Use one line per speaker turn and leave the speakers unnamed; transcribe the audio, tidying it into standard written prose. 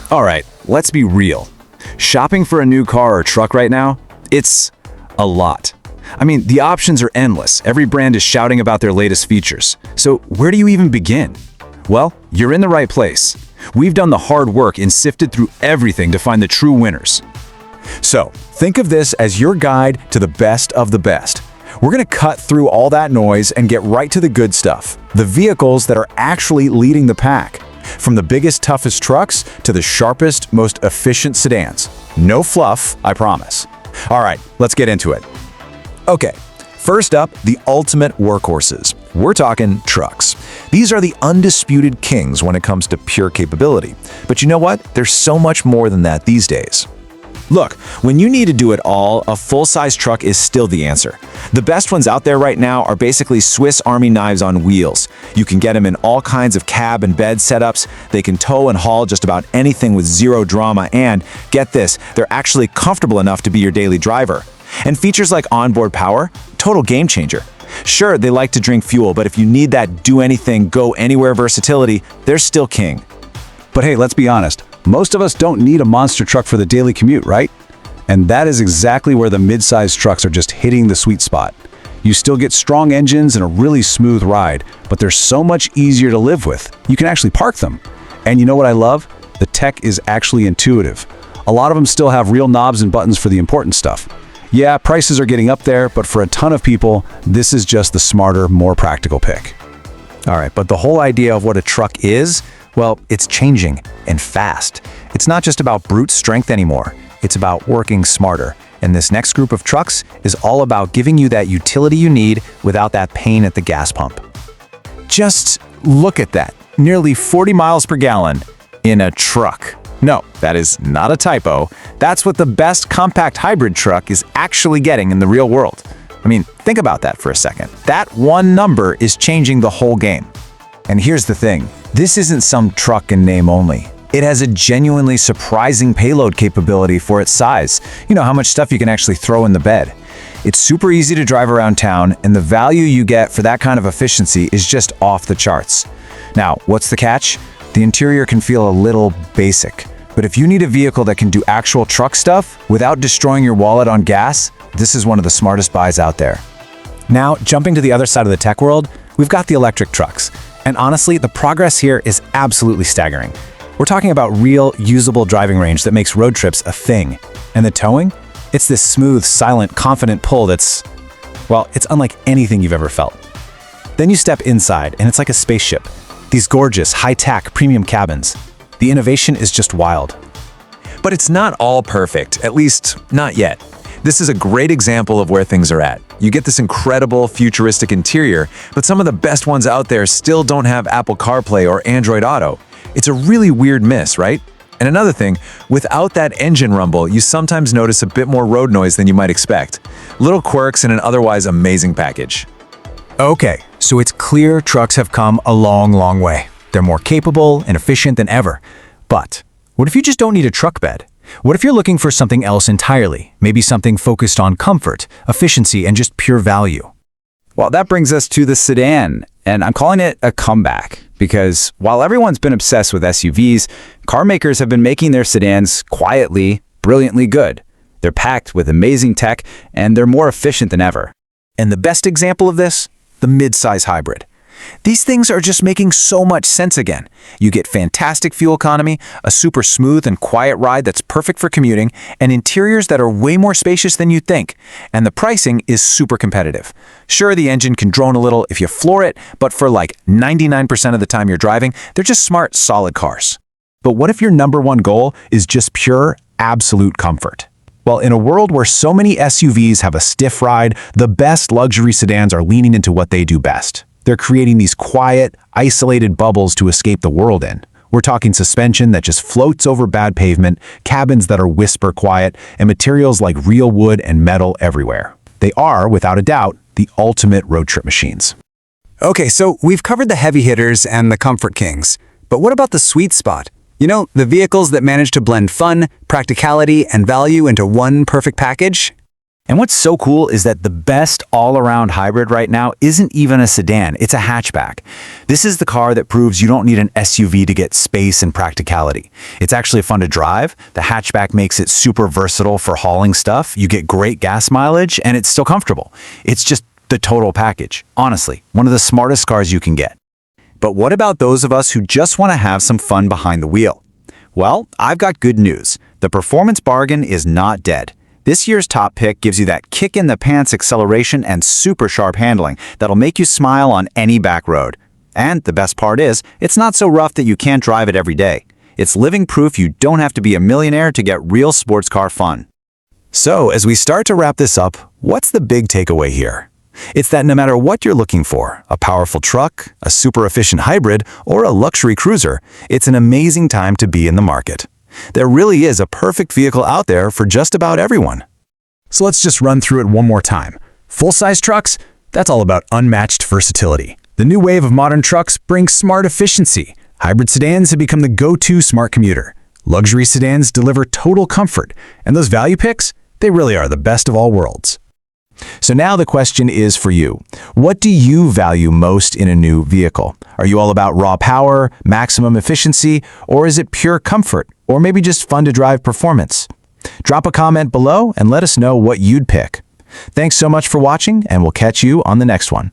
All right, let's be real. Shopping for a new car or truck right now, it's a lot. I mean, the options are endless. Every brand is shouting about their latest features. So where do you even begin? Well, you're in the right place. We've done the hard work and sifted through everything to find the true winners.
So, think of this as your guide to the best of the best. We're going to cut through all that noise and get right to the good stuff, the vehicles that are actually leading the pack. From the biggest, toughest trucks to the sharpest, most efficient sedans. No fluff, I promise. All right, let's get into it. Okay, first up, the ultimate workhorses. We're talking trucks. These are the undisputed kings when it comes to pure capability. But you know what? There's so much more than that these days. Look, when you need to do it all, a full-size truck is still the answer. The best ones out there right now are basically Swiss Army knives on wheels. You can get them in all kinds of cab and bed setups. They can tow and haul just about anything with zero drama, and, get this, they're actually comfortable enough to be your daily driver. And features like onboard power, total game changer. Sure, they like to drink fuel, but if you need that do-anything, go-anywhere versatility, they're still king.
But hey, let's be honest. Most of us don't need a monster truck for the daily commute, right? And that is exactly where the mid-sized trucks are just hitting the sweet spot. You still get strong engines and a really smooth ride, but they're so much easier to live with. You can actually park them. And you know what I love? The tech is actually intuitive. A lot of them still have real knobs and buttons for the important stuff. Yeah, prices are getting up there, but for a ton of people, this is just the smarter, more practical pick.
All right, but the whole idea of what a truck is, well, it's changing, and fast. It's not just about brute strength anymore. It's about working smarter. And this next group of trucks is all about giving you that utility you need without that pain at the gas pump. Just look at that. Nearly 40 miles per gallon in a truck. No, that is not a typo. That's what the best compact hybrid truck is actually getting in the real world. I mean, think about that for a second. That one number is changing the whole game. And here's the thing. This isn't some truck in name only. It has a genuinely surprising payload capability for its size. You know, how much stuff you can actually throw in the bed. It's super easy to drive around town, and the value you get for that kind of efficiency is just off the charts. Now, what's the catch? The interior can feel a little basic. But if you need a vehicle that can do actual truck stuff without destroying your wallet on gas, this is one of the smartest buys out there. Now, jumping to the other side of the tech world, we've got the electric trucks. And honestly, the progress here is absolutely staggering. We're talking about real, usable driving range that makes road trips a thing. And the towing? It's this smooth, silent, confident pull that's, well, it's unlike anything you've ever felt. Then you step inside, and it's like a spaceship. These gorgeous, high-tech, premium cabins. The innovation is just wild. But it's not all perfect, at least not yet. This is a great example of where things are at. You get this incredible, futuristic interior, but some of the best ones out there still don't have Apple CarPlay or Android Auto. It's a really weird miss, right? And another thing, without that engine rumble, you sometimes notice a bit more road noise than you might expect. Little quirks in an otherwise amazing package. Okay, so it's clear trucks have come a long, long way. They're more capable and efficient than ever. But what if you just don't need a truck bed? What if you're looking for something else entirely? Maybe something focused on comfort, efficiency, and just pure value.
Well, that brings us to the sedan, and I'm calling it a comeback because while everyone's been obsessed with SUVs, car makers have been making their sedans quietly, brilliantly good. They're packed with amazing tech, and they're more efficient than ever. And the best example of this? The mid-size hybrid. These things are just making so much sense again. You get fantastic fuel economy, a super smooth and quiet ride that's perfect for commuting, and interiors that are way more spacious than you'd think. And the pricing is super competitive. Sure, the engine can drone a little if you floor it, but for like 99% of the time you're driving, they're just smart, solid cars. But what if your number one goal is just pure, absolute comfort? Well, in a world where so many SUVs have a stiff ride, the best luxury sedans are leaning into what they do best. They're creating these quiet, isolated bubbles to escape the world in. We're talking suspension that just floats over bad pavement, cabins that are whisper quiet, and materials like real wood and metal everywhere. They are, without a doubt, the ultimate road trip machines.
Okay, so we've covered the heavy hitters and the comfort kings. But what about the sweet spot? You know, the vehicles that manage to blend fun, practicality, and value into one perfect package?
And what's so cool is that the best all-around hybrid right now isn't even a sedan, it's a hatchback. This is the car that proves you don't need an SUV to get space and practicality. It's actually fun to drive. The hatchback makes it super versatile for hauling stuff. You get great gas mileage, and it's still comfortable. It's just the total package. Honestly, one of the smartest cars you can get. But what about those of us who just want to have some fun behind the wheel? Well, I've got good news. The performance bargain is not dead. This year's top pick gives you that kick-in-the-pants acceleration and super sharp handling that'll make you smile on any back road. And the best part is, it's not so rough that you can't drive it every day. It's living proof you don't have to be a millionaire to get real sports car fun.
So, as we start to wrap this up, what's the big takeaway here? It's that no matter what you're looking for, a powerful truck, a super efficient hybrid, or a luxury cruiser, it's an amazing time to be in the market. There really is a perfect vehicle out there for just about everyone.
So let's just run through it one more time. Full-size trucks? That's all about unmatched versatility. The new wave of modern trucks brings smart efficiency. Hybrid sedans have become the go-to smart commuter. Luxury sedans deliver total comfort. And those value picks? They really are the best of all worlds.
So now the question is for you. What do you value most in a new vehicle? Are you all about raw power, maximum efficiency, or is it pure comfort, or maybe just fun to drive performance? Drop a comment below and let us know what you'd pick. Thanks so much for watching, and we'll catch you on the next one.